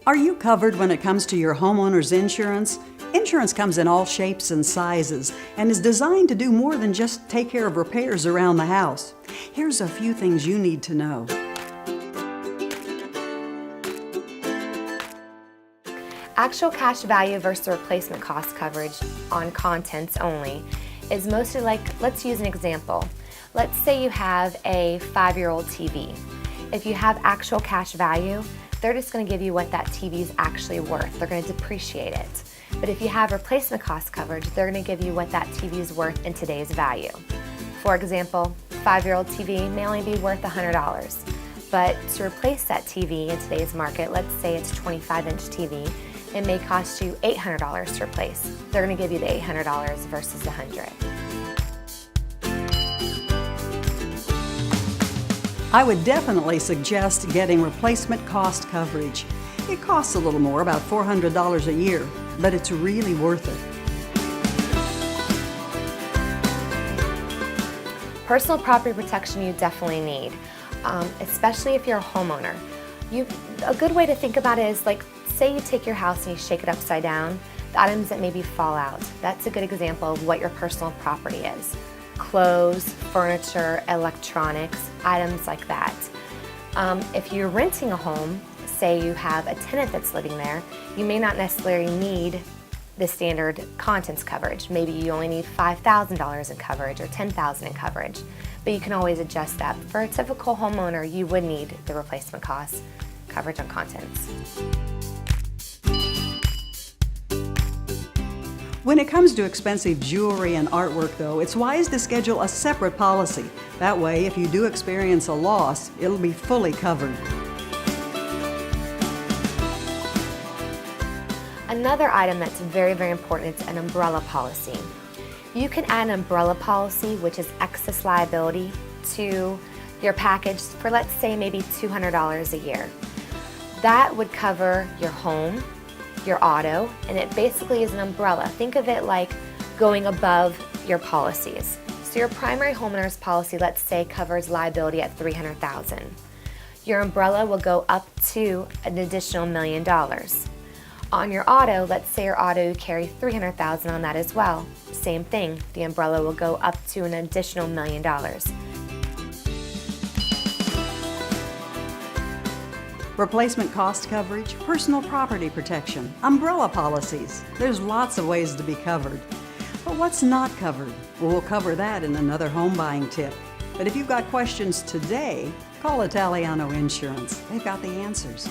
Are you covered when it comes to your homeowner's insurance? Insurance comes in all shapes and sizes and is designed to do more than just take care of repairs around the house. Here's a few things you need to know. Actual cash value versus replacement cost coverage on contents only is mostly like, let's use an example. Let's say you have a 5-year-old TV. If you have actual cash value, they're just going to give you what that TV is actually worth. They're going to depreciate it. But if you have replacement cost coverage, they're going to give you what that TV is worth in today's value. For example, 5-year-old TV may only be worth $100. But to replace that TV in today's market, let's say it's a 25-inch TV, it may cost you $800 to replace. They're going to give you the $800 versus the $100. I would definitely suggest getting replacement cost coverage. It costs a little more, about $400 a year, but it's really worth it. Personal property protection you definitely need, especially if you're a homeowner. A good way to think about it is like, say you take your house and you shake it upside down, the items that maybe fall out. That's a good example of what your personal property is. Clothes, furniture, electronics, items like that. If you're renting a home, say you have a tenant that's living there, you may not necessarily need the standard contents coverage. Maybe you only need $5,000 in coverage or $10,000 in coverage, but you can always adjust that. For a typical homeowner, you would need the replacement cost coverage on contents. When it comes to expensive jewelry and artwork, though, it's wise to schedule a separate policy. That way, if you do experience a loss, it'll be fully covered. Another item that's very, very important is an umbrella policy. You can add an umbrella policy, which is excess liability, to your package for, let's say, maybe $200 a year. That would cover your home, your auto, and it basically is an umbrella. Think of it like going above your policies. So your primary homeowner's policy, let's say, covers liability at $300,000. Your umbrella will go up to an additional $1 million. On your auto, let's say your auto carry $300,000 on that as well. Same thing, the umbrella will go up to an additional $1 million. Replacement cost coverage, personal property protection, umbrella policies. There's lots of ways to be covered. But what's not covered? Well, we'll cover that in another home buying tip. But if you've got questions today, call Italiano Insurance. They've got the answers.